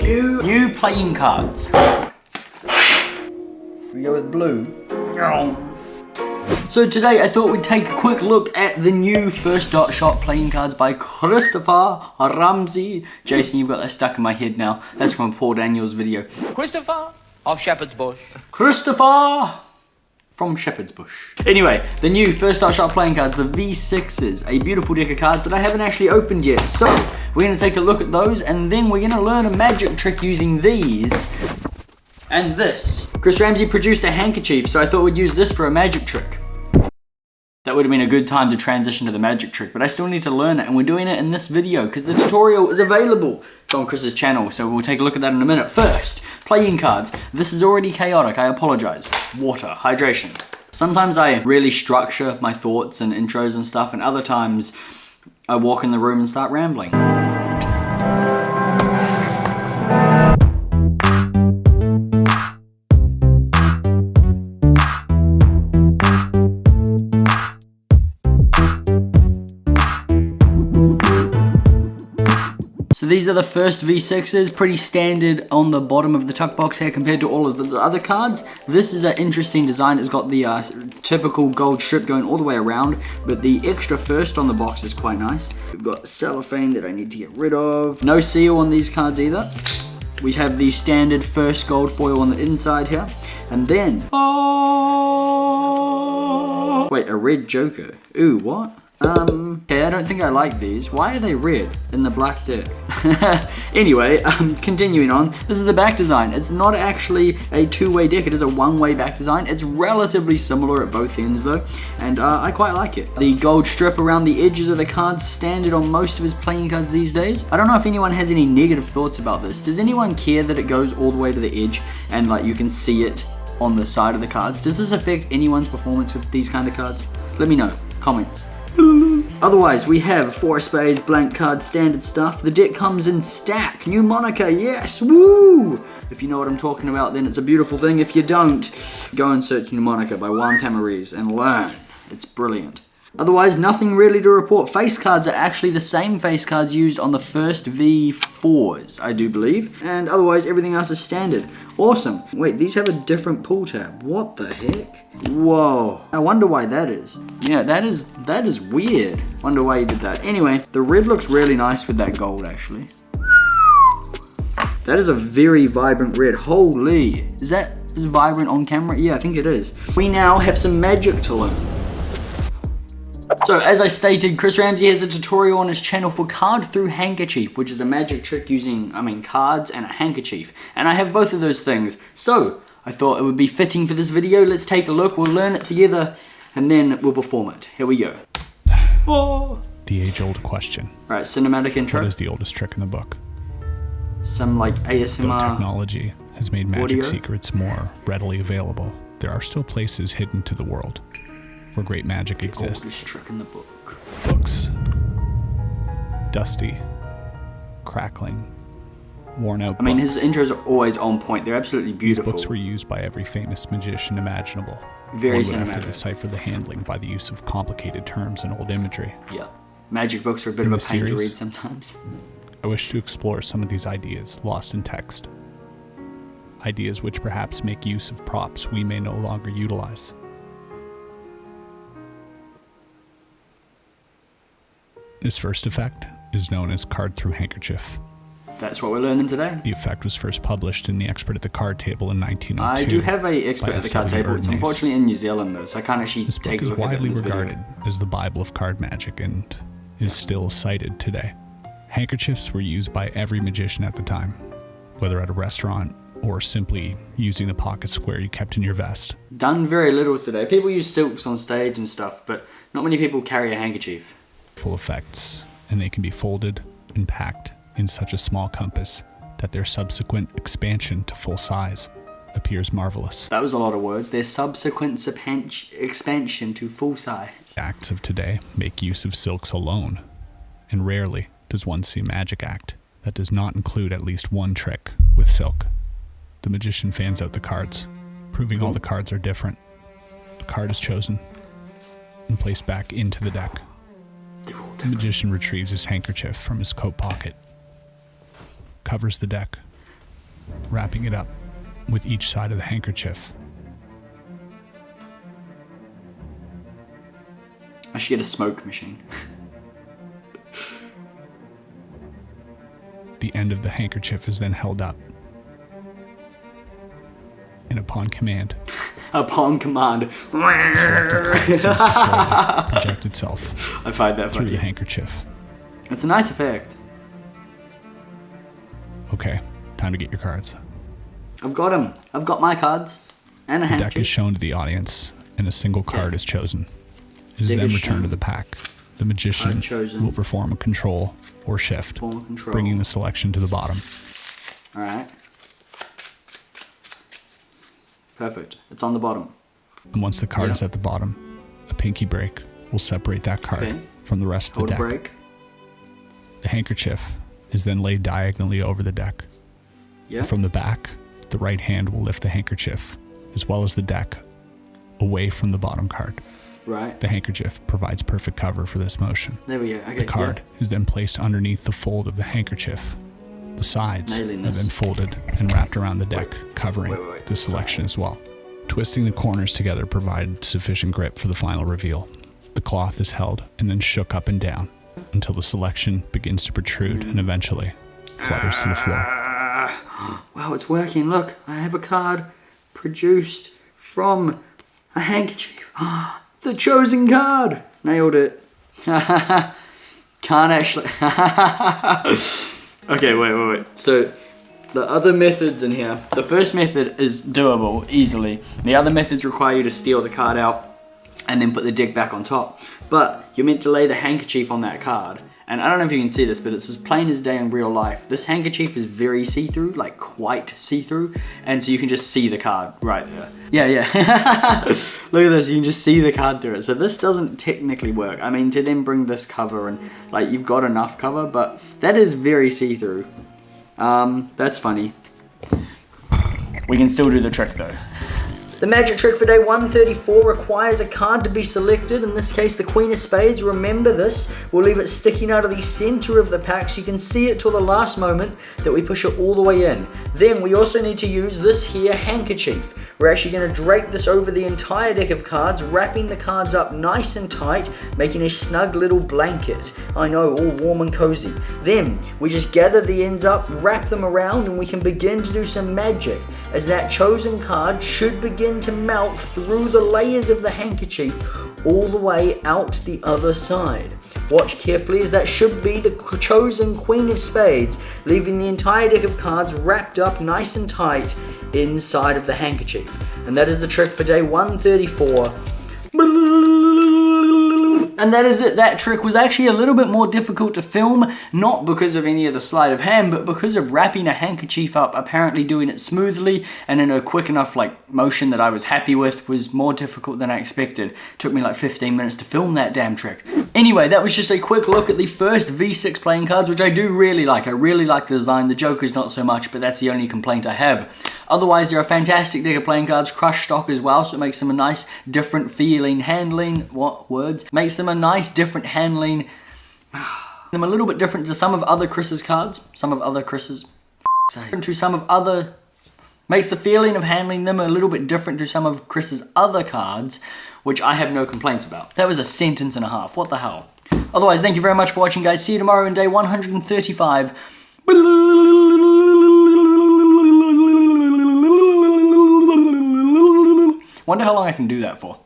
New playing cards. We go with blue. So today I thought we'd take a quick look at the new First Dot Shot playing cards by Christopher Ramsey. Jason, you've got that stuck in my head now. That's from Paul Daniels' video. Christopher of Shepherd's Bush. Christopher from Shepherd's Bush. Anyway, the new First Dot Shot playing cards, the V6s, a beautiful deck of cards that I haven't actually opened yet. So we're going to take a look at those, and then we're going to learn a magic trick using these and this. Chris Ramsey produced a handkerchief, so I thought we'd use this for a magic trick. That would have been a good time to transition to the magic trick, but I still need to learn it, and we're doing it in this video because the tutorial is available. It's on Chris's channel, so we'll take a look at that in a minute. First, playing cards. This is already chaotic, I apologize. Water, hydration. Sometimes I really structure my thoughts and intros and stuff, and other times I walk in the room and start rambling. So these are the first V6s, pretty standard on the bottom of the tuck box here compared to all of the other cards. This is an interesting design. It's got the typical gold strip going all the way around, but the extra first on the box is quite nice. We've got cellophane that I need to get rid of. No seal on these cards either. We have the standard first gold foil on the inside here. And then, wait, a red joker. Ooh, what? Okay, I don't think I like these. Why are they red in the black deck? Anyway, continuing on. This is the back design. It's not actually a two-way deck. It is a one-way back design. It's relatively similar at both ends though, and I quite like it. The gold strip around the edges of the cards, standard on most of his playing cards these days. I don't know if anyone has any negative thoughts about this. Does anyone care that it goes all the way to the edge and like you can see it on the side of the cards? Does this affect anyone's performance with these kind of cards? Let me know. Comments. Otherwise, we have four of spades, blank card, standard stuff. The deck comes in stack. New moniker, yes, woo! If you know what I'm talking about, then it's a beautiful thing. If you don't, go and search New Moniker by Juan Tamariz and learn. It's brilliant. Otherwise, nothing really to report. Face cards are actually the same face cards used on the first V4s, I do believe. And otherwise, everything else is standard. Awesome. Wait, these have a different pull tab. What the heck? Whoa. I wonder why that is. Yeah, that is weird. Wonder why you did that. Anyway, the red looks really nice with that gold, actually. That is a very vibrant red. Holy. Is vibrant on camera? Yeah, I think it is. We now have some magic to learn. So, as I stated, Chris Ramsey has a tutorial on his channel for Card Through Hankerchief, which is a magic trick using, cards and a handkerchief. And I have both of those things. So, I thought it would be fitting for this video. Let's take a look, we'll learn it together, and then we'll perform it. Here we go. Oh. The age-old question. Alright, cinematic intro. What is the oldest trick in the book? Some, ASMR Though technology has made magic audio secrets more readily available, there are still places hidden to the world where great magic exists. Oldest trick in the book. Books. Dusty. Crackling. Worn out books. His intros are always on point. They're absolutely beautiful. These books were used by every famous magician imaginable. Very One would have cinematic. to decipher the handling by the use of complicated terms and old imagery. Yeah. Magic books are a bit In of a this pain to series, read sometimes. I wish to explore some of these ideas lost in text. Ideas which perhaps make use of props we may no longer utilize. This first effect is known as Card Through Hankerchief. That's what we're learning today. The effect was first published in the Expert at the Card Table in 1902. I do have a Expert at the Card Table. It's unfortunately in New Zealand though, so I can't actually This take book a is look at it in widely this regarded video. as the Bible of card magic and is still cited today. Handkerchiefs were used by every magician at the time, whether at a restaurant or simply using the pocket square you kept in your vest. Done very little today. People use silks on stage and stuff, but not many people carry a handkerchief. Full effects, and they can be folded and packed in such a small compass that their subsequent expansion to full size appears marvelous. That was a lot of words. Their subsequent expansion to full size. Acts of today make use of silks alone, and rarely does one see a magic act that does not include at least one trick with silk. The magician fans out the cards, proving all the cards are different. A card is chosen and placed back into the deck. The magician retrieves his handkerchief from his coat pocket, covers the deck, wrapping it up with each side of the handkerchief. I should get a smoke machine. The end of the handkerchief is then held up. And upon command, Upon command. the selected card seems to slowly project itself I find that through the funny. handkerchief. It's a nice effect. Okay, time to get your cards. I've got them. I've got my cards. And a The deck is handkerchief. shown to the audience, and a single card is chosen. It is Deck then is returned to shown. the pack. The magician Card chosen. will perform a control or shift, Form of control. bringing the selection to the bottom. Alright. Perfect. It's on the bottom. And once the card Yeah. is at the bottom, a pinky break will separate that card Okay. from the rest of Hold the a deck. break. The handkerchief is then laid diagonally over the deck. Yeah. From the back, the right hand will lift the handkerchief, as well as the deck, away from the bottom card. Right. The handkerchief provides perfect cover for this motion. There we go. Okay. The card is then placed underneath the fold of the handkerchief. The sides Nailing are this. then folded and wrapped around the deck, covering wait. the selection as well. Twisting the corners together provided sufficient grip for the final reveal. The cloth is held and then shook up and down until the selection begins to protrude and eventually flutters to the floor. Wow, it's working. Look, I have a card produced from a handkerchief. The chosen card. Nailed it. Can't actually. Okay, wait. So, the other methods in here. The first method is doable easily. The other methods require you to steal the card out and then put the deck back on top. But you're meant to lay the handkerchief on that card. And I don't know if you can see this, but it's as plain as day in real life. This handkerchief is very see-through, like quite see-through. And so you can just see the card right there. Yeah. Look at this, you can just see the card through it. So this doesn't technically work. I mean, to then bring this cover and like you've got enough cover, but that is very see-through. That's funny. We can still do the trick though. The magic trick for day 134 requires a card to be selected, in this case the Queen of Spades. Remember this, we'll leave it sticking out of the center of the pack so you can see it till the last moment that we push it all the way in. Then we also need to use this here handkerchief. We're actually going to drape this over the entire deck of cards, wrapping the cards up nice and tight, making a snug little blanket. I know, all warm and cozy. Then we just gather the ends up, wrap them around, and we can begin to do some magic, as that chosen card should begin to melt through the layers of the handkerchief all the way out the other side. Watch carefully, as that should be the chosen Queen of Spades, leaving the entire deck of cards wrapped up nice and tight inside of the handkerchief. And that is the trick for day 134. And that is it. That trick was actually a little bit more difficult to film, not because of any of the sleight of hand, but because of wrapping a handkerchief up, apparently doing it smoothly and in a quick enough motion that I was happy with was more difficult than I expected. Took me like 15 minutes to film that damn trick. Anyway, that was just a quick look at the first V6 playing cards, which I do really like. I really like the design. The Joker's not so much, but that's the only complaint I have. Otherwise, they're a fantastic deck of playing cards, crushed stock as well, so it makes them a nice, different feeling handling. Makes them a nice, different handling. Them a little bit different to some of other Chris's cards. Makes the feeling of handling them a little bit different to some of Chris's other cards, which I have no complaints about. That was a sentence and a half. What the hell? Otherwise, thank you very much for watching, guys. See you tomorrow in day 135. Wonder how long I can do that for.